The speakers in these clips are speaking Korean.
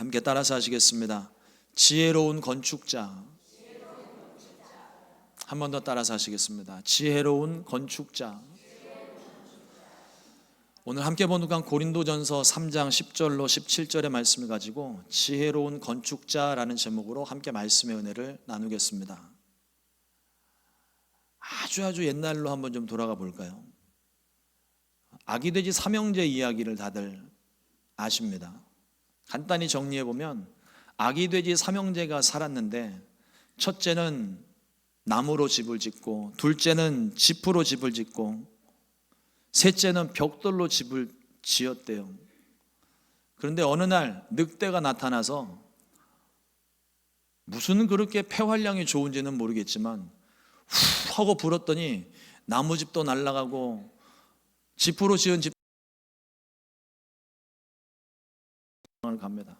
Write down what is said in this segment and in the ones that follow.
함께 따라서 하시겠습니다. 지혜로운 건축자. 한 번 더 따라서 하시겠습니다. 지혜로운 건축자. 오늘 함께 본독한 고린도전서 3장 10절로 17절의 말씀을 가지고 지혜로운 건축자라는 제목으로 함께 말씀의 은혜를 나누겠습니다. 아주 옛날로 한번 좀 돌아가 볼까요? 아기돼지 삼형제 이야기를 다들 아십니다. 간단히 정리해 보면 아기돼지 삼형제가 살았는데, 첫째는 나무로 집을 짓고, 둘째는 지프로 집을 짓고, 셋째는 벽돌로 집을 지었대요. 그런데 어느 날 늑대가 나타나서 무슨 그렇게 폐활량이 좋은지는 모르겠지만 후 하고 불었더니 나무집도 날아가고 지프로 지은 집을 갑니다.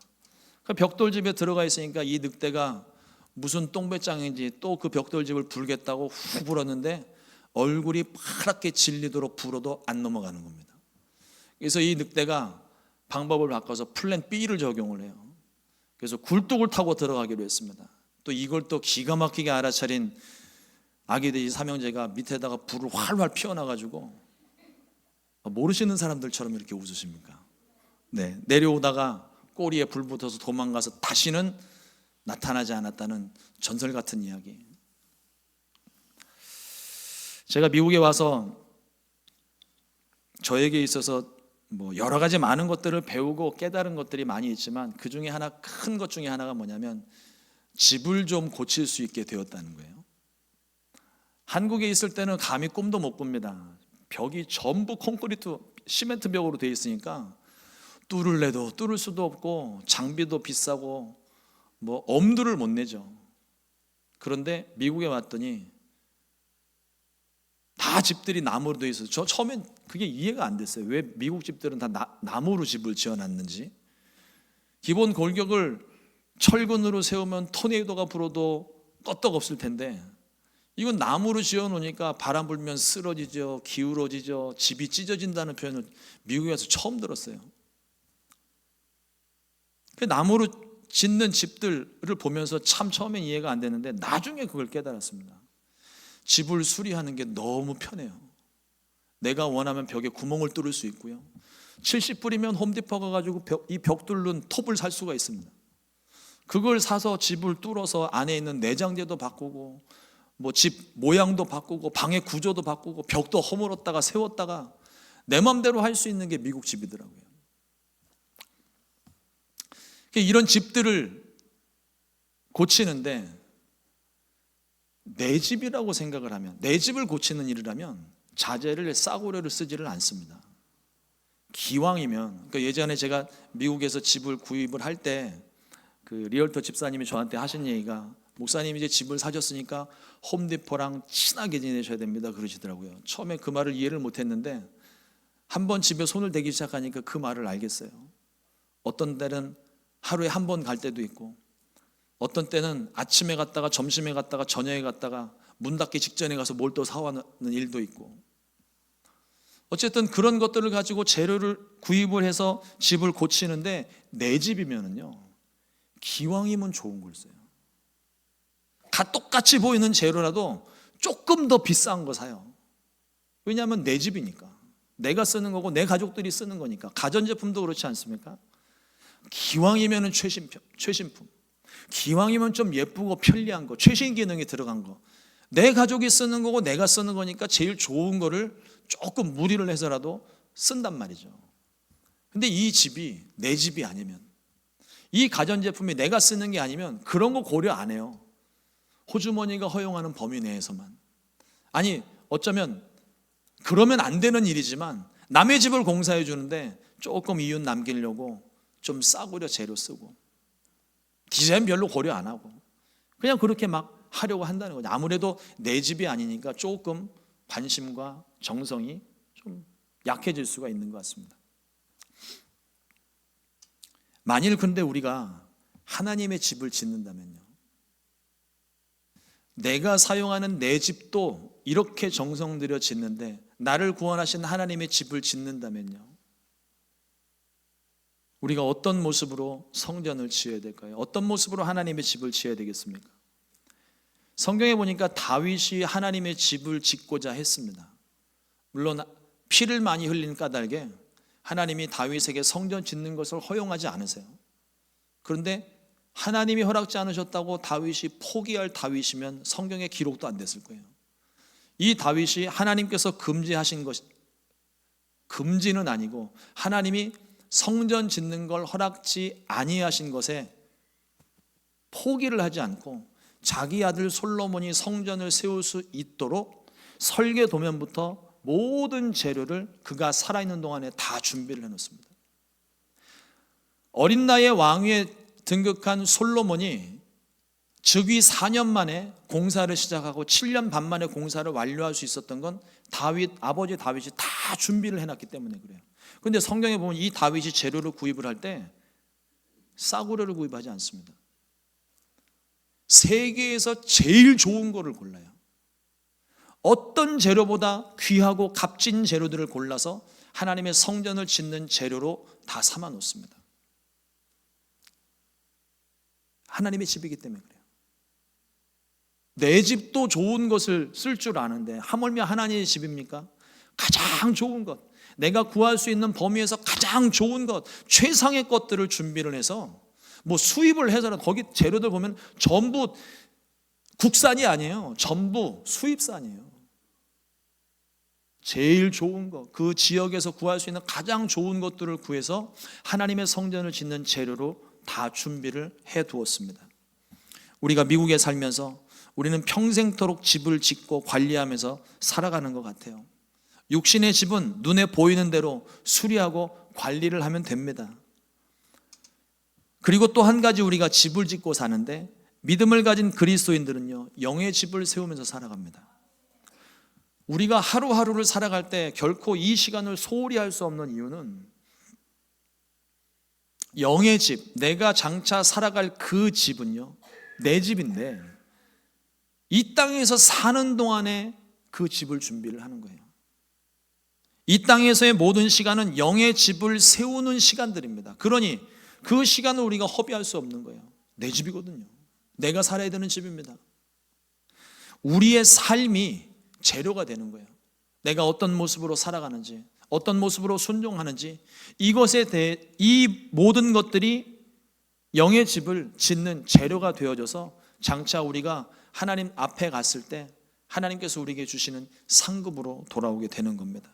그 벽돌집에 들어가 있으니까 이 늑대가 무슨 똥배짱인지 또 그 벽돌집을 불겠다고 후 불었는데 얼굴이 파랗게 질리도록 불어도 안 넘어가는 겁니다. 그래서 이 늑대가 방법을 바꿔서 플랜 B를 적용을 해요. 그래서 굴뚝을 타고 들어가기로 했습니다. 또 이걸 또 기가 막히게 알아차린 아기돼지 삼형제가 밑에다가 불을 활활 피워놔가지고, 모르시는 사람들처럼 이렇게 웃으십니까? 네, 내려오다가 꼬리에 불 붙어서 도망가서 다시는 나타나지 않았다는 전설 같은 이야기. 제가 미국에 와서 저에게 있어서 여러 가지 많은 것들을 배우고 깨달은 것들이 많이 있지만, 그 중에 하나, 큰 것 중에 하나가 뭐냐면 집을 좀 고칠 수 있게 되었다는 거예요. 한국에 있을 때는 감히 꿈도 못 꿉니다. 벽이 전부 콘크리트 시멘트 벽으로 되어 있으니까 뚫을래도 뚫을 수도 없고 장비도 비싸고 엄두를 못 내죠. 그런데 미국에 왔더니 다 집들이 나무로 되어 있어서 저 처음엔 그게 이해가 안 됐어요. 왜 미국 집들은 다 나무로 집을 지어놨는지. 기본 골격을 철근으로 세우면 토네이도가 불어도 끄떡없을 텐데, 이건 나무로 지어놓으니까 바람 불면 쓰러지죠, 기울어지죠, 집이 찢어진다는 표현을 미국에 와서 처음 들었어요. 그 나무로 짓는 집들을 보면서 참 처음엔 이해가 안 되는데 나중에 그걸 깨달았습니다. 집을 수리하는 게 너무 편해요. 내가 원하면 벽에 구멍을 뚫을 수 있고요, 70불이면 홈디포 가가지고 이 벽 뚫는 톱을 살 수가 있습니다. 그걸 사서 집을 뚫어서 안에 있는 내장재도 바꾸고 집 모양도 바꾸고 방의 구조도 바꾸고 벽도 허물었다가 세웠다가 내 맘대로 할 수 있는 게 미국 집이더라고요. 이런 집들을 고치는데, 내 집이라고 생각을 하면, 내 집을 고치는 일을 하면 자재를 싸구려를 쓰지를 않습니다. 기왕이면, 그러니까 예전에 제가 미국에서 집을 구입을 할 때 그 리얼터 집사님이 저한테 하신 얘기가, 목사님 이제 집을 사셨으니까 홈디포랑 친하게 지내셔야 됩니다 그러시더라고요. 처음에 그 말을 이해를 못했는데 한번 집에 손을 대기 시작하니까 그 말을 알겠어요. 어떤 때는 하루에 한 번 갈 때도 있고, 어떤 때는 아침에 갔다가 점심에 갔다가 저녁에 갔다가 문 닫기 직전에 가서 뭘 또 사와는 일도 있고, 어쨌든 그런 것들을 가지고 재료를 구입을 해서 집을 고치는데, 내 집이면은요 기왕이면 좋은 걸 써요. 다 똑같이 보이는 재료라도 조금 더 비싼 거 사요. 왜냐하면 내 집이니까, 내가 쓰는 거고 내 가족들이 쓰는 거니까. 가전제품도 그렇지 않습니까? 기왕이면 최신품, 기왕이면 좀 예쁘고 편리한 거, 최신 기능이 들어간 거, 내 가족이 쓰는 거고 내가 쓰는 거니까 제일 좋은 거를 조금 무리를 해서라도 쓴단 말이죠. 근데 이 집이 내 집이 아니면, 이 가전제품이 내가 쓰는 게 아니면 그런 거 고려 안 해요. 호주머니가 허용하는 범위 내에서만. 아니, 어쩌면 그러면 안 되는 일이지만 남의 집을 공사해 주는데 조금 이윤 남기려고 좀 싸구려 재료 쓰고, 디자인 별로 고려 안 하고 그냥 그렇게 막 하려고 한다는 거죠. 아무래도 내 집이 아니니까 조금 관심과 정성이 좀 약해질 수가 있는 것 같습니다. 만일 근데 우리가 하나님의 집을 짓는다면요, 내가 사용하는 내 집도 이렇게 정성 들여 짓는데 나를 구원하신 하나님의 집을 짓는다면요, 우리가 어떤 모습으로 성전을 지어야 될까요? 어떤 모습으로 하나님의 집을 지어야 되겠습니까? 성경에 보니까 다윗이 하나님의 집을 짓고자 했습니다. 물론 피를 많이 흘린 까닭에 하나님이 다윗에게 성전 짓는 것을 허용하지 않으세요. 그런데 하나님이 허락지 않으셨다고 다윗이 포기할 다윗이면 성경에 기록도 안 됐을 거예요. 이 다윗이 하나님께서 금지하신 것, 금지는 아니고 하나님이 성전 짓는 걸 허락지 아니하신 것에 포기를 하지 않고 자기 아들 솔로몬이 성전을 세울 수 있도록 설계 도면부터 모든 재료를 그가 살아있는 동안에 다 준비를 해놓습니다. 어린 나이에 왕위에 등극한 솔로몬이 즉위 4년 만에 공사를 시작하고 7년 반 만에 공사를 완료할 수 있었던 건 아버지 다윗이 다 준비를 해놨기 때문에 그래요. 그런데 성경에 보면 이 다윗이 재료를 구입을 할 때 싸구려를 구입하지 않습니다. 세계에서 제일 좋은 거를 골라요. 어떤 재료보다 귀하고 값진 재료들을 골라서 하나님의 성전을 짓는 재료로 다 삼아 놓습니다. 하나님의 집이기 때문에 그래요. 내 집도 좋은 것을 쓸 줄 아는데 하물며 하나님의 집입니까? 가장 좋은 것, 내가 구할 수 있는 범위에서 가장 좋은 것, 최상의 것들을 준비를 해서 뭐 수입을 해서는 거기 재료들 보면 전부 국산이 아니에요. 전부 수입산이에요. 제일 좋은 것, 그 지역에서 구할 수 있는 가장 좋은 것들을 구해서 하나님의 성전을 짓는 재료로 다 준비를 해 두었습니다. 우리가 미국에 살면서 우리는 평생토록 집을 짓고 관리하면서 살아가는 것 같아요. 육신의 집은 눈에 보이는 대로 수리하고 관리를 하면 됩니다. 그리고 또 한 가지 우리가 집을 짓고 사는데 믿음을 가진 그리스도인들은요, 영의 집을 세우면서 살아갑니다. 우리가 하루하루를 살아갈 때 결코 이 시간을 소홀히 할 수 없는 이유는 영의 집, 내가 장차 살아갈 그 집은요, 내 집인데 이 땅에서 사는 동안에 그 집을 준비를 하는 거예요. 이 땅에서의 모든 시간은 영의 집을 세우는 시간들입니다. 그러니 그 시간을 우리가 허비할 수 없는 거예요. 내 집이거든요. 내가 살아야 되는 집입니다. 우리의 삶이 재료가 되는 거예요. 내가 어떤 모습으로 살아가는지, 어떤 모습으로 순종하는지, 이것에 대해 이 모든 것들이 영의 집을 짓는 재료가 되어져서 장차 우리가 하나님 앞에 갔을 때 하나님께서 우리에게 주시는 상급으로 돌아오게 되는 겁니다.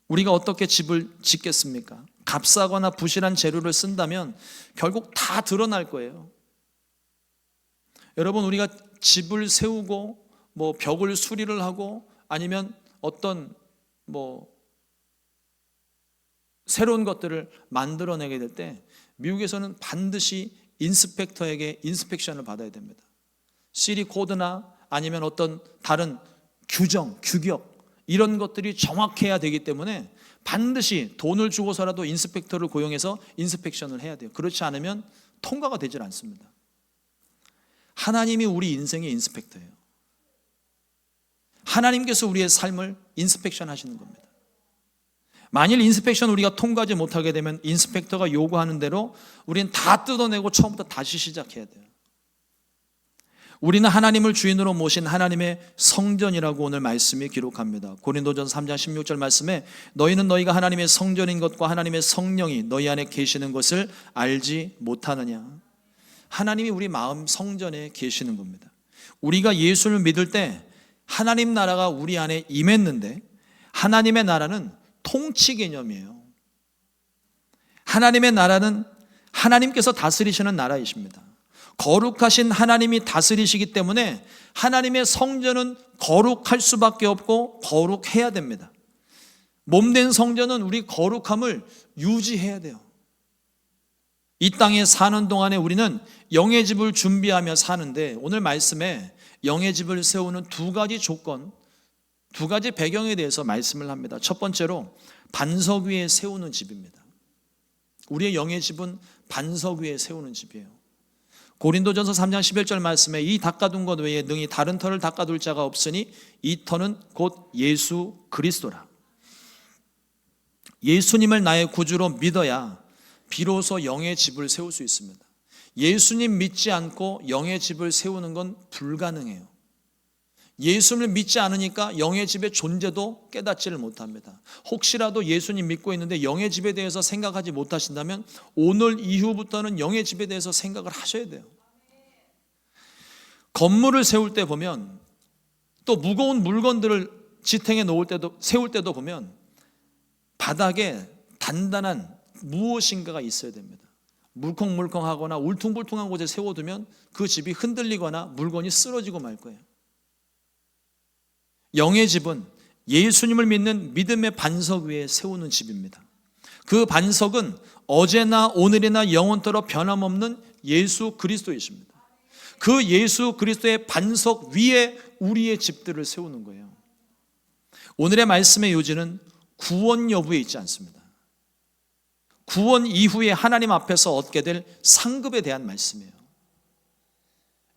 우리가 어떻게 집을 짓겠습니까? 값싸거나 부실한 재료를 쓴다면 결국 다 드러날 거예요. 여러분, 우리가 집을 세우고 뭐 벽을 수리를 하고 아니면 어떤 새로운 것들을 만들어내게 될 때 미국에서는 반드시 인스펙터에게 인스펙션을 받아야 됩니다. 시리 코드나 아니면 어떤 다른 규정, 규격 이런 것들이 정확해야 되기 때문에 반드시 돈을 주고서라도 인스펙터를 고용해서 인스펙션을 해야 돼요. 그렇지 않으면 통과가 되질 않습니다. 하나님이 우리 인생의 인스펙터예요. 하나님께서 우리의 삶을 인스펙션 하시는 겁니다. 만일 인스펙션 우리가 통과하지 못하게 되면 인스펙터가 요구하는 대로 우리는 다 뜯어내고 처음부터 다시 시작해야 돼요. 우리는 하나님을 주인으로 모신 하나님의 성전이라고 오늘 말씀이 기록합니다. 고린도전서 3장 16절 말씀에 너희는 너희가 하나님의 성전인 것과 하나님의 성령이 너희 안에 계시는 것을 알지 못하느냐. 하나님이 우리 마음 성전에 계시는 겁니다. 우리가 예수를 믿을 때 하나님 나라가 우리 안에 임했는데 하나님의 나라는 통치 개념이에요. 하나님의 나라는 하나님께서 다스리시는 나라이십니다. 거룩하신 하나님이 다스리시기 때문에 하나님의 성전은 거룩할 수밖에 없고 거룩해야 됩니다. 몸된 성전은 우리 거룩함을 유지해야 돼요. 이 땅에 사는 동안에 우리는 영의 집을 준비하며 사는데 오늘 말씀에 영의 집을 세우는 두 가지 조건, 두 가지 배경에 대해서 말씀을 합니다. 첫 번째로 반석 위에 세우는 집입니다. 우리의 영의 집은 반석 위에 세우는 집이에요. 고린도전서 3장 11절 말씀에 이 닦아둔 것 외에 능히 다른 터를 닦아둘 자가 없으니 이 터는 곧 예수 그리스도라. 예수님을 나의 구주로 믿어야 비로소 영의 집을 세울 수 있습니다. 예수님 믿지 않고 영의 집을 세우는 건 불가능해요. 예수님을 믿지 않으니까 영의 집의 존재도 깨닫지를 못합니다. 혹시라도 예수님 믿고 있는데 영의 집에 대해서 생각하지 못하신다면 오늘 이후부터는 영의 집에 대해서 생각을 하셔야 돼요. 건물을 세울 때 보면, 또 무거운 물건들을 지탱해 놓을 때도, 세울 때도 보면 바닥에 단단한 무엇인가가 있어야 됩니다. 물컹물컹하거나 울퉁불퉁한 곳에 세워두면 그 집이 흔들리거나 물건이 쓰러지고 말 거예요. 영의 집은 예수님을 믿는 믿음의 반석 위에 세우는 집입니다. 그 반석은 어제나 오늘이나 영원토록 변함없는 예수 그리스도이십니다. 그 예수 그리스도의 반석 위에 우리의 집들을 세우는 거예요. 오늘의 말씀의 요지는 구원 여부에 있지 않습니다. 구원 이후에 하나님 앞에서 얻게 될 상급에 대한 말씀이에요.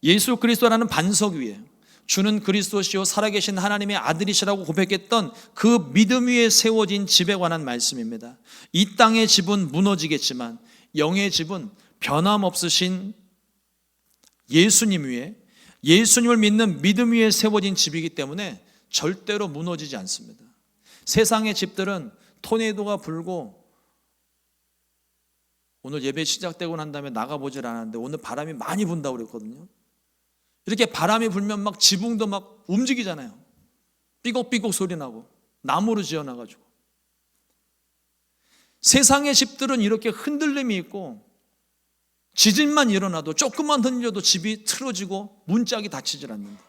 예수 그리스도라는 반석 위에 주는 그리스도시요 살아계신 하나님의 아들이시라고 고백했던 그 믿음 위에 세워진 집에 관한 말씀입니다. 이 땅의 집은 무너지겠지만 영의 집은 변함없으신 예수님 위에, 예수님을 믿는 믿음 위에 세워진 집이기 때문에 절대로 무너지지 않습니다. 세상의 집들은 토네이도가 불고, 오늘 예배 시작되고 난 다음에 나가보질 않았는데 오늘 바람이 많이 분다고 그랬거든요. 이렇게 바람이 불면 막 지붕도 막 움직이잖아요. 삐걱삐걱 소리 나고, 나무로 지어놔가지고. 세상의 집들은 이렇게 흔들림이 있고 지진만 일어나도 조금만 흔들려도 집이 틀어지고 문짝이 닫히질 않는다.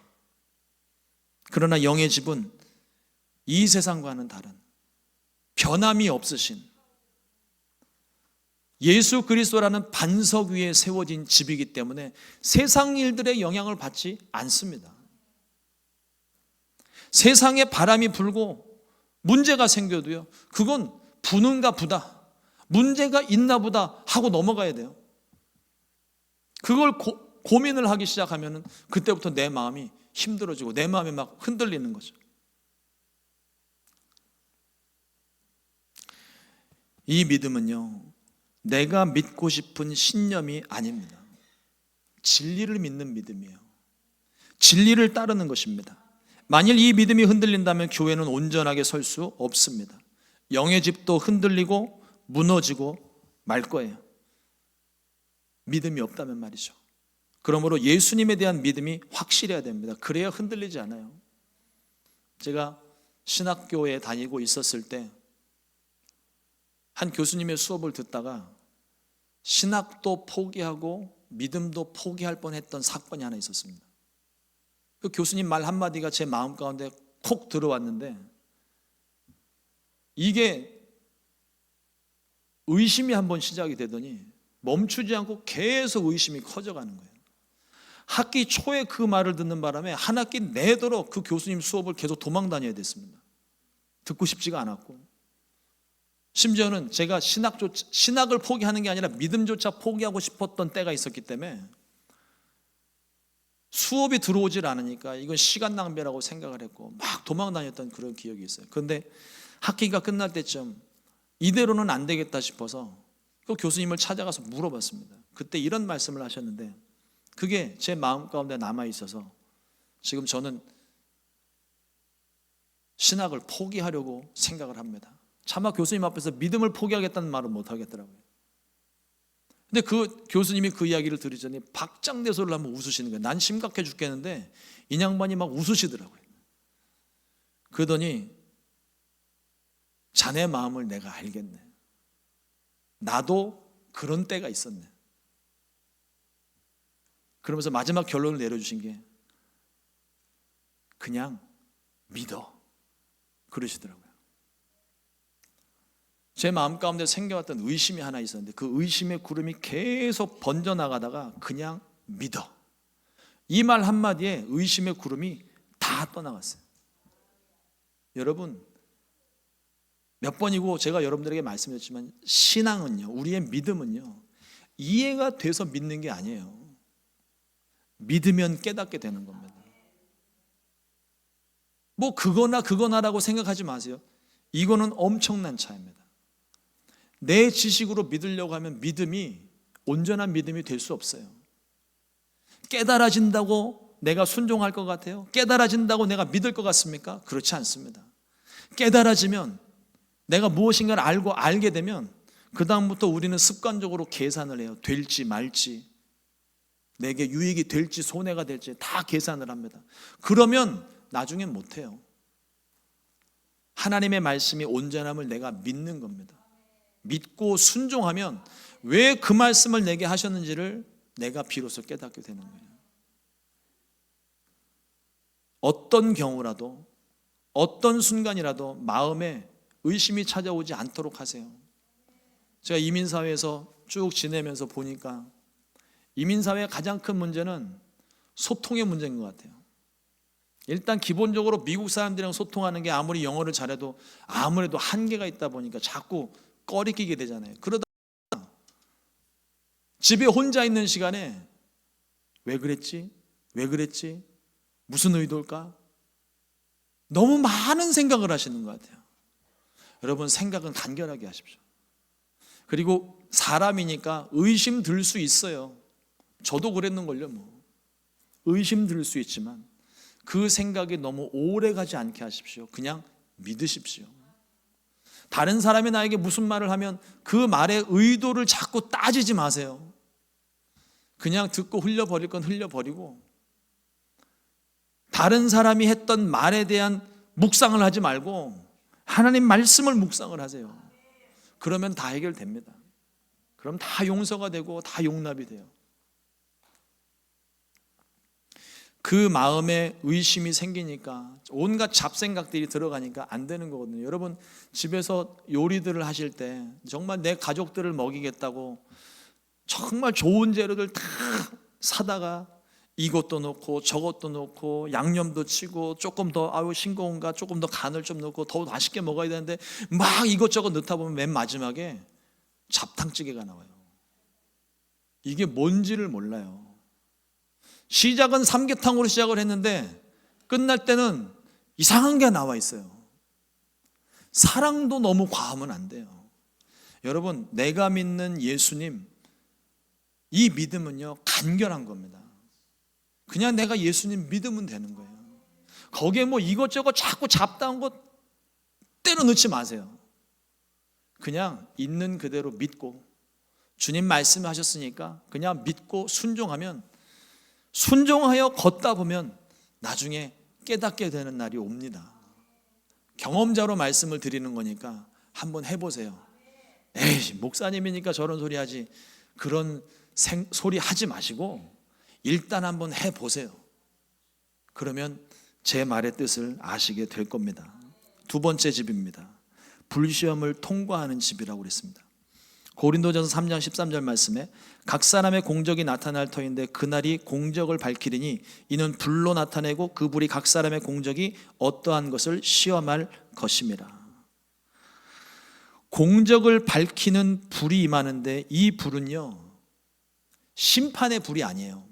그러나 영의 집은 이 세상과는 다른 변함이 없으신 예수 그리스도라는 반석 위에 세워진 집이기 때문에 세상 일들의 영향을 받지 않습니다. 세상에 바람이 불고 문제가 생겨도요, 그건 부는가 보다, 문제가 있나 보다 하고 넘어가야 돼요. 그걸 고민을 하기 시작하면 그때부터 내 마음이 힘들어지고 내 마음이 막 흔들리는 거죠. 이 믿음은요, 내가 믿고 싶은 신념이 아닙니다. 진리를 믿는 믿음이에요. 진리를 따르는 것입니다. 만일 이 믿음이 흔들린다면 교회는 온전하게 설 수 없습니다. 영의 집도 흔들리고 무너지고 말 거예요. 믿음이 없다면 말이죠. 그러므로 예수님에 대한 믿음이 확실해야 됩니다. 그래야 흔들리지 않아요. 제가 신학교에 다니고 있었을 때 한 교수님의 수업을 듣다가 신학도 포기하고 믿음도 포기할 뻔했던 사건이 하나 있었습니다. 그 교수님 말 한마디가 제 마음 가운데 콕 들어왔는데, 이게 의심이 한번 시작이 되더니 멈추지 않고 계속 의심이 커져가는 거예요. 학기 초에 그 말을 듣는 바람에 한 학기 내도록 그 교수님 수업을 계속 도망 다녀야 됐습니다. 듣고 싶지가 않았고, 심지어는 제가 신학을 포기하는 게 아니라 믿음조차 포기하고 싶었던 때가 있었기 때문에 수업이 들어오질 않으니까 이건 시간 낭비라고 생각을 했고 막 도망 다녔던 그런 기억이 있어요. 그런데 학기가 끝날 때쯤 이대로는 안 되겠다 싶어서 그 교수님을 찾아가서 물어봤습니다. 그때 이런 말씀을 하셨는데 그게 제 마음 가운데 남아있어서 지금 저는 신학을 포기하려고 생각을 합니다. 차마 교수님 앞에서 믿음을 포기하겠다는 말은 못 하겠더라고요. 근데 그 교수님이 그 이야기를 들으더니 박장대소를 한번 웃으시는 거예요. 난 심각해 죽겠는데 이 양반이 막 웃으시더라고요. 그러더니 자네 마음을 내가 알겠네. 나도 그런 때가 있었네. 그러면서 마지막 결론을 내려주신 게 그냥 믿어, 그러시더라고요. 제 마음 가운데 생겨왔던 의심이 하나 있었는데 그 의심의 구름이 계속 번져나가다가 그냥 믿어, 이 말 한마디에 의심의 구름이 다 떠나갔어요. 여러분, 몇 번이고 제가 여러분들에게 말씀드렸지만 신앙은요, 우리의 믿음은요, 이해가 돼서 믿는 게 아니에요. 믿으면 깨닫게 되는 겁니다. 뭐 그거나라고 생각하지 마세요. 이거는 엄청난 차이입니다. 내 지식으로 믿으려고 하면 믿음이 온전한 믿음이 될 수 없어요. 깨달아진다고 내가 순종할 것 같아요? 깨달아진다고 내가 믿을 것 같습니까? 그렇지 않습니다. 깨달아지면 내가 무엇인가를 알게 되면 그 다음부터 우리는 습관적으로 계산을 해요. 될지 말지, 내게 유익이 될지 손해가 될지 다 계산을 합니다. 그러면 나중엔 못해요. 하나님의 말씀이 온전함을 내가 믿는 겁니다. 믿고 순종하면 왜 그 말씀을 내게 하셨는지를 내가 비로소 깨닫게 되는 거예요. 어떤 경우라도, 어떤 순간이라도 마음에 의심이 찾아오지 않도록 하세요. 제가 이민사회에서 쭉 지내면서 보니까 이민사회의 가장 큰 문제는 소통의 문제인 것 같아요. 일단 기본적으로 미국 사람들이랑 소통하는 게 아무리 영어를 잘해도 아무래도 한계가 있다 보니까 자꾸 꺼리끼게 되잖아요. 그러다 집에 혼자 있는 시간에 왜 그랬지? 왜 그랬지? 무슨 의도일까? 너무 많은 생각을 하시는 것 같아요. 여러분, 생각은 간결하게 하십시오. 그리고 사람이니까 의심 들 수 있어요. 저도 그랬는걸요. 의심 들 수 있지만 그 생각이 너무 오래 가지 않게 하십시오. 그냥 믿으십시오. 다른 사람이 나에게 무슨 말을 하면 그 말의 의도를 자꾸 따지지 마세요. 그냥 듣고 흘려버릴 건 흘려버리고 다른 사람이 했던 말에 대한 묵상을 하지 말고 하나님 말씀을 묵상을 하세요. 그러면 다 해결됩니다. 그럼 다 용서가 되고 다 용납이 돼요. 그 마음에 의심이 생기니까 온갖 잡생각들이 들어가니까 안 되는 거거든요. 여러분, 집에서 요리들을 하실 때 정말 내 가족들을 먹이겠다고 정말 좋은 재료들 다 사다가 이것도 넣고 저것도 넣고 양념도 치고 조금 더 싱거운가 조금 더 간을 좀 넣고 더 맛있게 먹어야 되는데 막 이것저것 넣다 보면 맨 마지막에 잡탕찌개가 나와요. 이게 뭔지를 몰라요. 시작은 삼계탕으로 시작을 했는데 끝날 때는 이상한 게 나와 있어요. 사랑도 너무 과하면 안 돼요. 여러분, 내가 믿는 예수님, 이 믿음은요 간결한 겁니다. 그냥 내가 예수님 믿으면 되는 거예요. 거기에 이것저것 자꾸 잡다한 것 때려 넣지 마세요. 그냥 있는 그대로 믿고 주님 말씀하셨으니까 그냥 믿고 순종하여 걷다 보면 나중에 깨닫게 되는 날이 옵니다. 경험자로 말씀을 드리는 거니까 한번 해보세요. 에이, 목사님이니까 저런 소리 하지, 그런 소리 하지 마시고 일단 한번 해보세요. 그러면 제 말의 뜻을 아시게 될 겁니다. 두 번째 집입니다. 불시험을 통과하는 집이라고 그랬습니다. 고린도전서 3장 13절 말씀에 각 사람의 공적이 나타날 터인데 그날이 공적을 밝히리니 이는 불로 나타내고 그 불이 각 사람의 공적이 어떠한 것을 시험할 것임이라. 공적을 밝히는 불이 임하는데 이 불은요 심판의 불이 아니에요.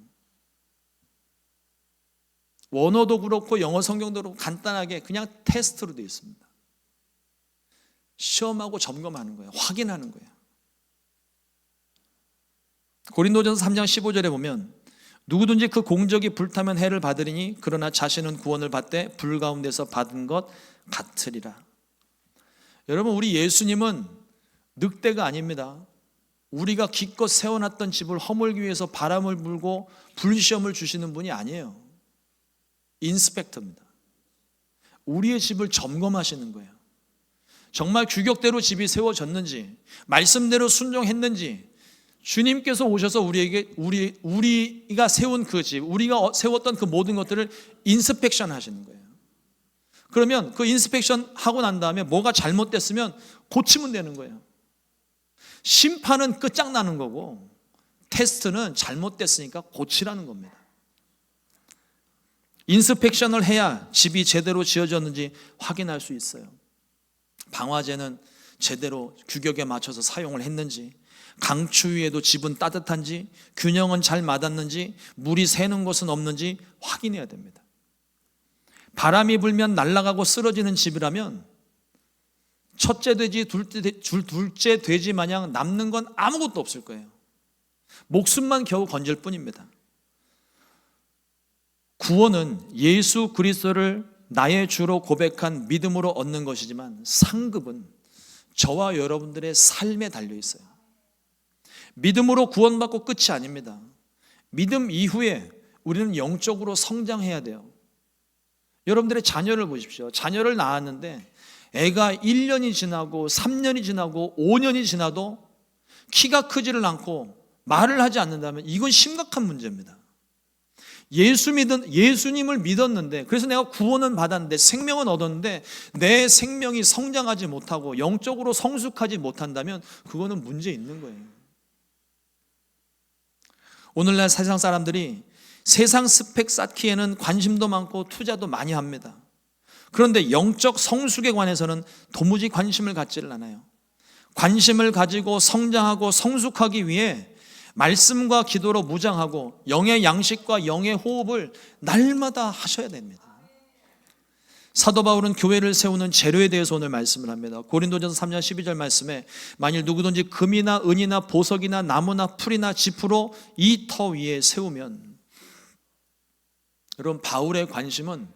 원어도 그렇고 영어 성경도 그렇고 간단하게 그냥 테스트로 되어 있습니다. 시험하고 점검하는 거예요. 확인하는 거예요. 고린도전서 3장 15절에 보면 누구든지 그 공적이 불타면 해를 받으리니 그러나 자신은 구원을 받되 불 가운데서 받은 것 같으리라. 여러분, 우리 예수님은 늑대가 아닙니다. 우리가 기껏 세워놨던 집을 허물기 위해서 바람을 불고 불시험을 주시는 분이 아니에요. 인스펙터입니다. 우리의 집을 점검하시는 거예요. 정말 규격대로 집이 세워졌는지, 말씀대로 순종했는지, 주님께서 오셔서 우리가 세운 그 집, 우리가 세웠던 그 모든 것들을 인스펙션 하시는 거예요. 그러면 그 인스펙션 하고 난 다음에 뭐가 잘못됐으면 고치면 되는 거예요. 심판은 끝장나는 거고 테스트는 잘못됐으니까 고치라는 겁니다. 인스펙션을 해야 집이 제대로 지어졌는지 확인할 수 있어요. 방화제는 제대로 규격에 맞춰서 사용을 했는지, 강추위에도 집은 따뜻한지, 균형은 잘 맞았는지, 물이 새는 것은 없는지 확인해야 됩니다. 바람이 불면 날아가고 쓰러지는 집이라면 첫째 돼지, 둘째 돼지 마냥 남는 건 아무것도 없을 거예요. 목숨만 겨우 건질 뿐입니다. 구원은 예수 그리스도를 나의 주로 고백한 믿음으로 얻는 것이지만 상급은 저와 여러분들의 삶에 달려 있어요. 믿음으로 구원받고 끝이 아닙니다. 믿음 이후에 우리는 영적으로 성장해야 돼요. 여러분들의 자녀를 보십시오. 자녀를 낳았는데 애가 1년이 지나고 3년이 지나고 5년이 지나도 키가 크지를 않고 말을 하지 않는다면 이건 심각한 문제입니다. 예수님을 믿었는데, 그래서 내가 구원은 받았는데 생명은 얻었는데 내 생명이 성장하지 못하고 영적으로 성숙하지 못한다면 그거는 문제 있는 거예요. 오늘날 세상 사람들이 세상 스펙 쌓기에는 관심도 많고 투자도 많이 합니다. 그런데 영적 성숙에 관해서는 도무지 관심을 갖지를 않아요. 관심을 가지고 성장하고 성숙하기 위해 말씀과 기도로 무장하고 영의 양식과 영의 호흡을 날마다 하셔야 됩니다. 사도 바울은 교회를 세우는 재료에 대해서 오늘 말씀을 합니다. 고린도전서 3장 12절 말씀에 만일 누구든지 금이나 은이나 보석이나 나무나 풀이나 지프로 이 터 위에 세우면, 여러분 바울의 관심은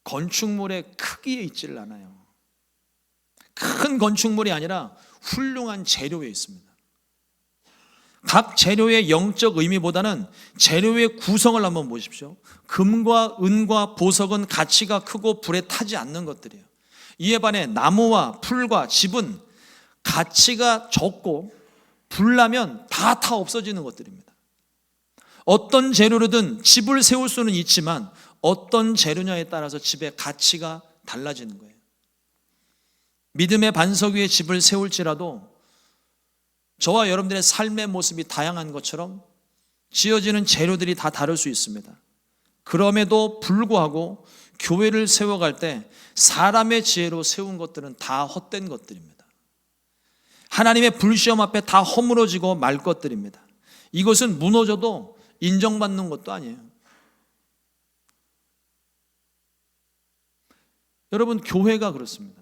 건축물의 크기에 있지를 않아요. 큰 건축물이 아니라 훌륭한 재료에 있습니다. 각 재료의 영적 의미보다는 재료의 구성을 한번 보십시오. 금과 은과 보석은 가치가 크고 불에 타지 않는 것들이에요. 이에 반해 나무와 풀과 집은 가치가 적고 불나면 다 없어지는 것들입니다. 어떤 재료로든 집을 세울 수는 있지만 어떤 재료냐에 따라서 집의 가치가 달라지는 거예요. 믿음의 반석 위에 집을 세울지라도 저와 여러분들의 삶의 모습이 다양한 것처럼 지어지는 재료들이 다 다를 수 있습니다. 그럼에도 불구하고 교회를 세워갈 때 사람의 지혜로 세운 것들은 다 헛된 것들입니다. 하나님의 불시험 앞에 다 허물어지고 말 것들입니다. 이것은 무너져도 인정받는 것도 아니에요. 여러분, 교회가 그렇습니다.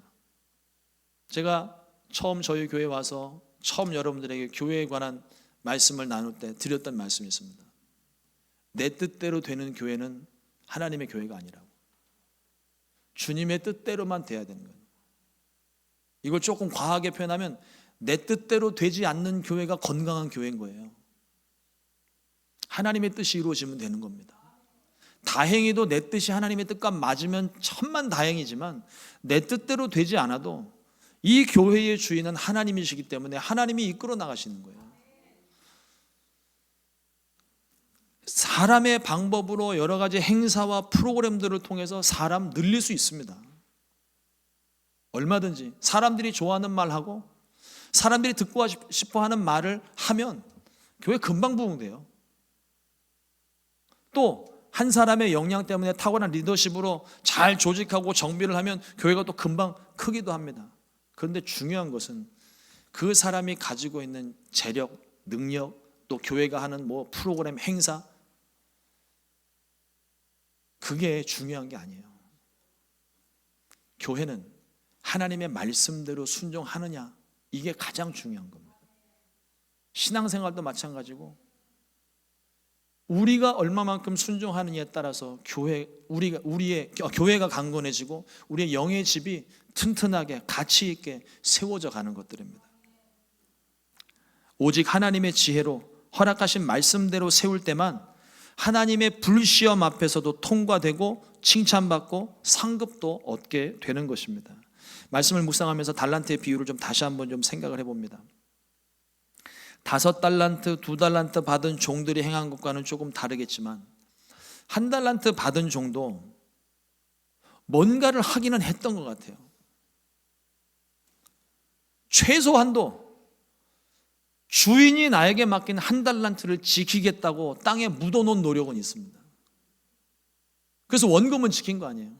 제가 처음 저희 교회에 와서 처음 여러분들에게 교회에 관한 말씀을 나눌 때 드렸던 말씀이 있습니다. 내 뜻대로 되는 교회는 하나님의 교회가 아니라고. 주님의 뜻대로만 돼야 되는 거예요. 이걸 조금 과하게 표현하면 내 뜻대로 되지 않는 교회가 건강한 교회인 거예요. 하나님의 뜻이 이루어지면 되는 겁니다. 다행히도 내 뜻이 하나님의 뜻과 맞으면 천만 다행이지만 내 뜻대로 되지 않아도 이 교회의 주인은 하나님이시기 때문에 하나님이 이끌어 나가시는 거예요. 사람의 방법으로 여러 가지 행사와 프로그램들을 통해서 사람 늘릴 수 있습니다. 얼마든지 사람들이 좋아하는 말하고 사람들이 듣고 싶어 하는 말을 하면 교회 금방 부흥돼요. 또 한 사람의 역량 때문에 탁월한 리더십으로 잘 조직하고 정비를 하면 교회가 또 금방 크기도 합니다. 그런데 중요한 것은 그 사람이 가지고 있는 재력, 능력, 또 교회가 하는 프로그램, 행사, 그게 중요한 게 아니에요. 교회는 하나님의 말씀대로 순종하느냐, 이게 가장 중요한 겁니다. 신앙생활도 마찬가지고 우리가 얼마만큼 순종하느냐에 따라서 교회가 강건해지고 우리의 영의 집이 튼튼하게 가치 있게 세워져 가는 것들입니다. 오직 하나님의 지혜로 허락하신 말씀대로 세울 때만 하나님의 불시험 앞에서도 통과되고 칭찬받고 상급도 얻게 되는 것입니다. 말씀을 묵상하면서 달란트의 비유를 좀 다시 한번 좀 생각을 해봅니다. 5달란트, 2달란트 받은 종들이 행한 것과는 조금 다르겠지만 1달란트 받은 종도 뭔가를 하기는 했던 것 같아요. 최소한도 주인이 나에게 맡긴 1달란트를 지키겠다고 땅에 묻어놓은 노력은 있습니다. 그래서 원금은 지킨 거 아니에요.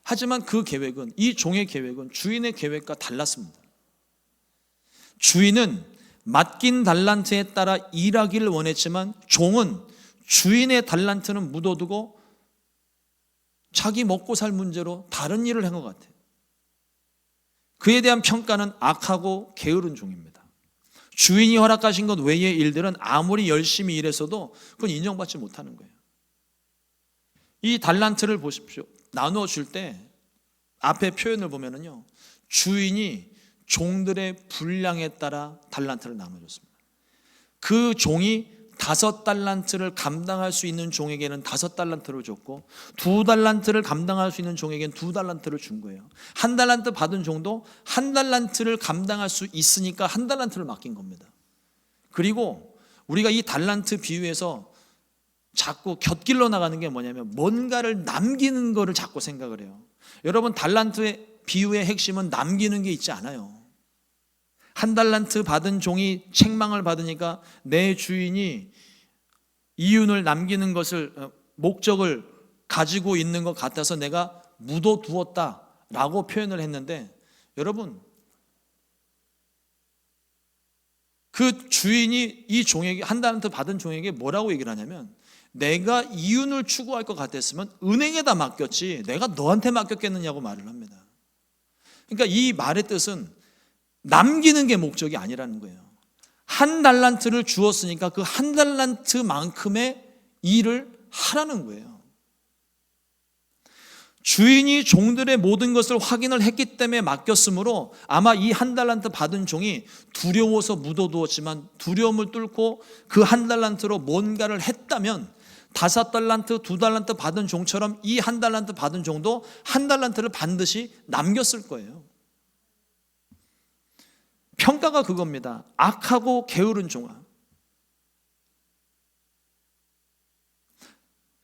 하지만 그 계획은, 이 종의 계획은 주인의 계획과 달랐습니다. 주인은 맡긴 달란트에 따라 일하기를 원했지만 종은 주인의 달란트는 묻어두고 자기 먹고 살 문제로 다른 일을 한 것 같아요. 그에 대한 평가는 악하고 게으른 종입니다. 주인이 허락하신 것 외의 일들은 아무리 열심히 일했어도 그건 인정받지 못하는 거예요. 이 달란트를 보십시오. 나누어 줄 때 앞에 표현을 보면은요, 주인이 종들의 분량에 따라 달란트를 나눠줬습니다. 그 종이 5달란트를 감당할 수 있는 종에게는 5달란트를 줬고 2달란트를 감당할 수 있는 종에게는 2달란트를 준 거예요. 1달란트 받은 종도 1달란트를 감당할 수 있으니까 1달란트를 맡긴 겁니다. 그리고 우리가 이 달란트 비유에서 자꾸 곁길로 나가는 게 뭐냐면 뭔가를 남기는 거를 자꾸 생각을 해요. 여러분, 달란트의 비유의 핵심은 남기는 게 있지 않아요. 1달란트 받은 종이 책망을 받으니까 내 주인이 이윤을 남기는 것을 목적을 가지고 있는 것 같아서 내가 묻어두었다라고 표현을 했는데, 여러분, 그 주인이 이 종에게 1달란트 받은 종에게 뭐라고 얘기를 하냐면, 내가 이윤을 추구할 것 같았으면 은행에다 맡겼지 내가 너한테 맡겼겠느냐고 말을 합니다. 그러니까 이 말의 뜻은 남기는 게 목적이 아니라는 거예요. 1달란트를 주었으니까 그 1달란트만큼의 일을 하라는 거예요. 주인이 종들의 모든 것을 확인을 했기 때문에 맡겼으므로 아마 이 1달란트 받은 종이 두려워서 묻어두었지만 두려움을 뚫고 그 1달란트로 뭔가를 했다면 5달란트, 2달란트 받은 종처럼 이 1달란트 받은 종도 1달란트를 반드시 남겼을 거예요. 평가가 그겁니다. 악하고 게으른 종아.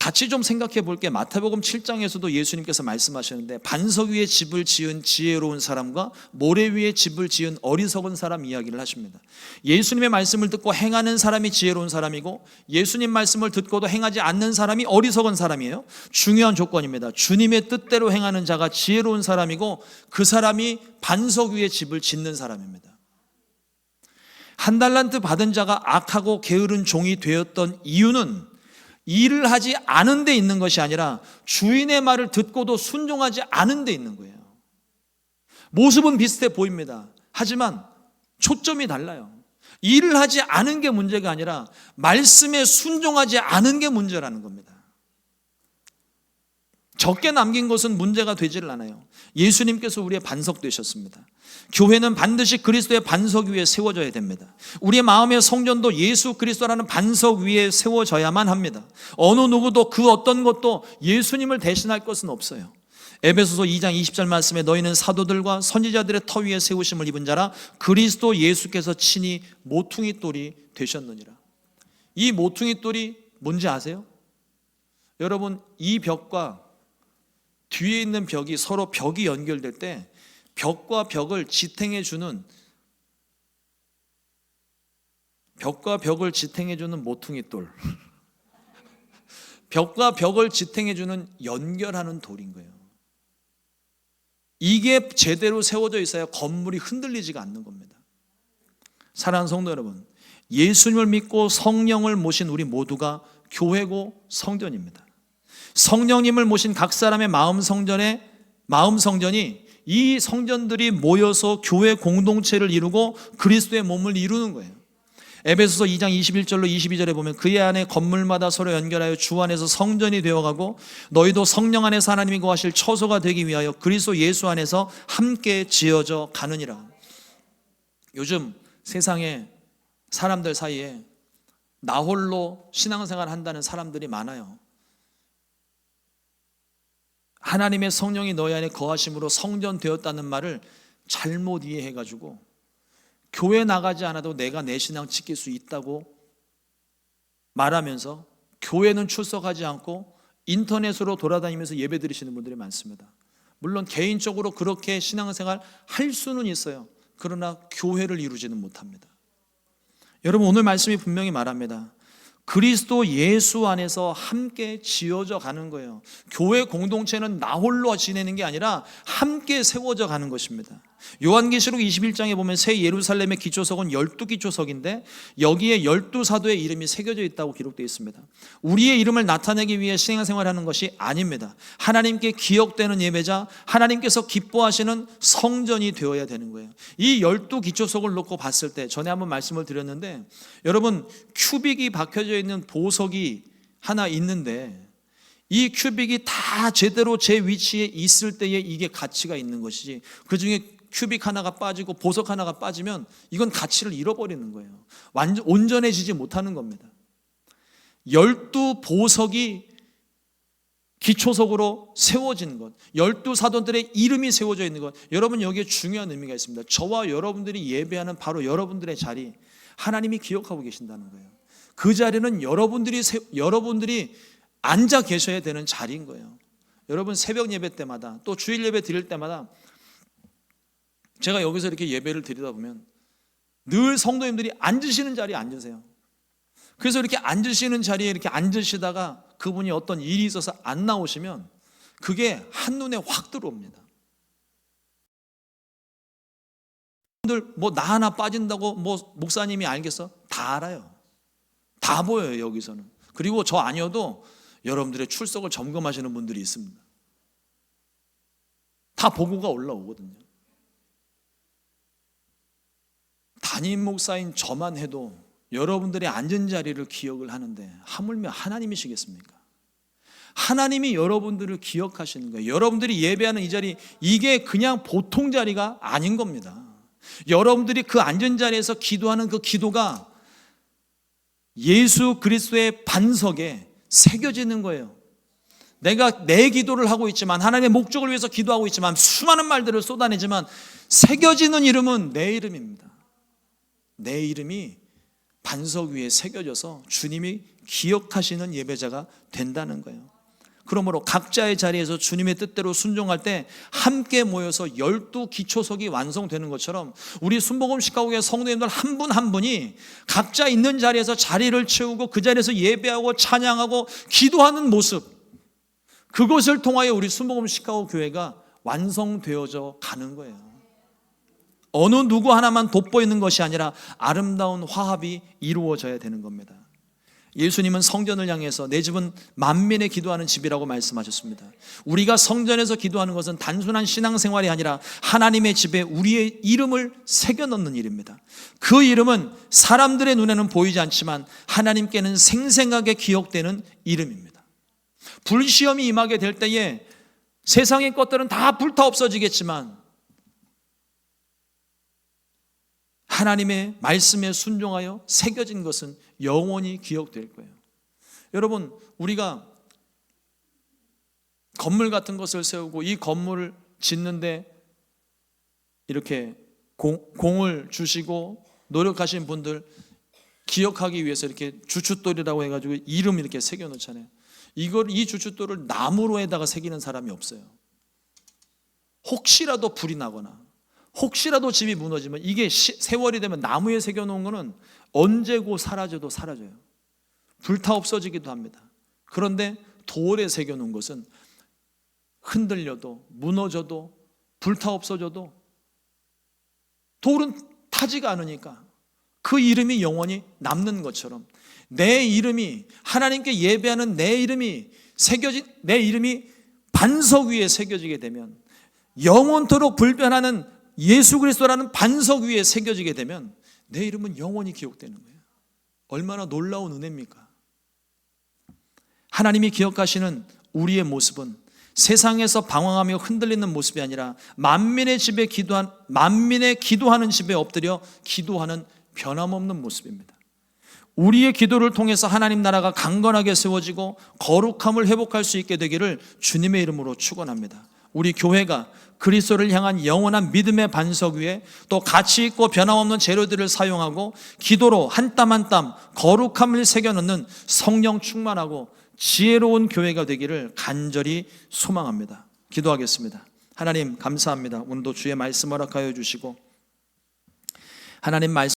같이 좀 생각해 볼게. 마태복음 7장에서도 예수님께서 말씀하셨는데 반석 위에 집을 지은 지혜로운 사람과 모래 위에 집을 지은 어리석은 사람 이야기를 하십니다. 예수님의 말씀을 듣고 행하는 사람이 지혜로운 사람이고 예수님 말씀을 듣고도 행하지 않는 사람이 어리석은 사람이에요. 중요한 조건입니다. 주님의 뜻대로 행하는 자가 지혜로운 사람이고 그 사람이 반석 위에 집을 짓는 사람입니다. 1달란트 받은 자가 악하고 게으른 종이 되었던 이유는 일을 하지 않은 데 있는 것이 아니라 주인의 말을 듣고도 순종하지 않은 데 있는 거예요. 모습은 비슷해 보입니다. 하지만 초점이 달라요. 일을 하지 않은 게 문제가 아니라 말씀에 순종하지 않은 게 문제라는 겁니다. 적게 남긴 것은 문제가 되지를 않아요. 예수님께서 우리의 반석 되셨습니다. 교회는 반드시 그리스도의 반석 위에 세워져야 됩니다. 우리의 마음의 성전도 예수 그리스도라는 반석 위에 세워져야만 합니다. 어느 누구도 그 어떤 것도 예수님을 대신할 것은 없어요. 에베소서 2장 20절 말씀에 너희는 사도들과 선지자들의 터 위에 세우심을 입은 자라 그리스도 예수께서 친히 모퉁이 돌이 되셨느니라. 이 모퉁이 돌이 뭔지 아세요? 여러분, 이 벽과 뒤에 있는 벽이 서로 벽이 연결될 때 벽과 벽을 지탱해 주는 모퉁이 돌, 벽과 벽을 지탱해 주는 연결하는 돌인 거예요. 이게 제대로 세워져 있어야 건물이 흔들리지가 않는 겁니다. 사랑하는 성도 여러분, 예수님을 믿고 성령을 모신 우리 모두가 교회고 성전입니다. 성령님을 모신 각 사람의 마음 성전이 이 성전들이 모여서 교회 공동체를 이루고 그리스도의 몸을 이루는 거예요. 에베소서 2장 21절로 22절에 보면 그의 안에 건물마다 서로 연결하여 주 안에서 성전이 되어가고 너희도 성령 안에서 하나님이 거하실 처소가 되기 위하여 그리스도 예수 안에서 함께 지어져 가느니라. 요즘 세상에 사람들 사이에 나 홀로 신앙생활 한다는 사람들이 많아요. 하나님의 성령이 너희 안에 거하심으로 성전 되었다는 말을 잘못 이해해가지고 교회 나가지 않아도 내가 내 신앙 지킬 수 있다고 말하면서 교회는 출석하지 않고 인터넷으로 돌아다니면서 예배 드리시는 분들이 많습니다. 물론 개인적으로 그렇게 신앙생활 할 수는 있어요. 그러나 교회를 이루지는 못합니다. 여러분, 오늘 말씀이 분명히 말합니다. 그리스도 예수 안에서 함께 지어져 가는 거예요. 교회 공동체는 나 홀로 지내는 게 아니라 함께 세워져 가는 것입니다. 요한계시록 21장에 보면 새 예루살렘의 기초석은 12기초석인데 여기에 12사도의 이름이 새겨져 있다고 기록되어 있습니다. 우리의 이름을 나타내기 위해 신앙생활하는 것이 아닙니다. 하나님께 기억되는 예배자, 하나님께서 기뻐하시는 성전이 되어야 되는 거예요. 이 12기초석을 놓고 봤을 때 전에 한번 말씀을 드렸는데, 여러분 큐빅이 박혀져 있는 보석이 하나 있는데 이 큐빅이 다 제대로 제 위치에 있을 때에 이게 가치가 있는 것이지, 그 중에 큐빅 하나가 빠지고 보석 하나가 빠지면 이건 가치를 잃어버리는 거예요. 완전 온전해지지 못하는 겁니다. 12보석이 기초석으로 세워진 것, 12사도들의 이름이 세워져 있는 것, 여러분 여기에 중요한 의미가 있습니다. 저와 여러분들이 예배하는 바로 여러분들의 자리, 하나님이 기억하고 계신다는 거예요. 그 자리는 여러분들이 앉아 계셔야 되는 자리인 거예요. 여러분 새벽 예배 때마다 또 주일 예배 드릴 때마다 제가 여기서 이렇게 예배를 드리다 보면 늘 성도님들이 앉으시는 자리에 앉으세요. 그래서 이렇게 앉으시는 자리에 이렇게 앉으시다가 그분이 어떤 일이 있어서 안 나오시면 그게 한눈에 확 들어옵니다. 여러분들 뭐 나 하나 빠진다고 뭐 목사님이 알겠어? 다 알아요. 다 보여요 여기서는. 그리고 저 아니어도 여러분들의 출석을 점검하시는 분들이 있습니다. 다 보고가 올라오거든요. 담임 목사인 저만 해도 여러분들의 앉은 자리를 기억을 하는데 하물며 하나님이시겠습니까? 하나님이 여러분들을 기억하시는 거예요. 여러분들이 예배하는 이 자리, 이게 그냥 보통 자리가 아닌 겁니다. 여러분들이 그 앉은 자리에서 기도하는 그 기도가 예수 그리스도의 반석에 새겨지는 거예요. 내가 내 기도를 하고 있지만, 하나님의 목적을 위해서 기도하고 있지만, 수많은 말들을 쏟아내지만 새겨지는 이름은 내 이름입니다. 내 이름이 반석 위에 새겨져서 주님이 기억하시는 예배자가 된다는 거예요. 그러므로 각자의 자리에서 주님의 뜻대로 순종할 때 함께 모여서 12기초석이 완성되는 것처럼 우리 순복음 식가국의 성도님들 한 분 한 분이 각자 있는 자리에서 자리를 채우고 그 자리에서 예배하고 찬양하고 기도하는 모습, 그것을 통하여 우리 순복음 식가국 교회가 완성되어져 가는 거예요. 어느 누구 하나만 돋보이는 것이 아니라 아름다운 화합이 이루어져야 되는 겁니다. 예수님은 성전을 향해서 내 집은 만민의 기도하는 집이라고 말씀하셨습니다. 우리가 성전에서 기도하는 것은 단순한 신앙생활이 아니라 하나님의 집에 우리의 이름을 새겨넣는 일입니다. 그 이름은 사람들의 눈에는 보이지 않지만 하나님께는 생생하게 기억되는 이름입니다. 불시험이 임하게 될 때에 세상의 것들은 다 불타 없어지겠지만 하나님의 말씀에 순종하여 새겨진 것은 영원히 기억될 거예요. 여러분, 우리가 건물 같은 것을 세우고 이 건물을 짓는데 이렇게 공을 주시고 노력하신 분들 기억하기 위해서 이렇게 주춧돌이라고 해가지고 이름 이렇게 새겨놓잖아요. 이 주춧돌을 나무로에다가 새기는 사람이 없어요. 혹시라도 불이 나거나 혹시라도 집이 무너지면, 이게 세월이 되면 나무에 새겨놓은 거는 언제고 사라져도 사라져요. 불타 없어지기도 합니다. 그런데 돌에 새겨놓은 것은 흔들려도 무너져도 불타 없어져도 돌은 타지가 않으니까 그 이름이 영원히 남는 것처럼 내 이름이, 하나님께 예배하는 내 이름이 새겨진, 내 이름이 반석 위에 새겨지게 되면, 영원토록 불변하는 예수 그리스도라는 반석 위에 새겨지게 되면 내 이름은 영원히 기억되는 거예요. 얼마나 놀라운 은혜입니까? 하나님이 기억하시는 우리의 모습은 세상에서 방황하며 흔들리는 모습이 아니라 만민의 기도하는 집에 엎드려 기도하는 변함없는 모습입니다. 우리의 기도를 통해서 하나님 나라가 강건하게 세워지고 거룩함을 회복할 수 있게 되기를 주님의 이름으로 축원합니다. 우리 교회가 그리스도를 향한 영원한 믿음의 반석 위에 또 가치 있고 변함없는 재료들을 사용하고 기도로 한 땀 한 땀 거룩함을 새겨넣는 성령 충만하고 지혜로운 교회가 되기를 간절히 소망합니다. 기도하겠습니다. 하나님 감사합니다. 오늘도 주의 말씀 허락하여 주시고 하나님 말씀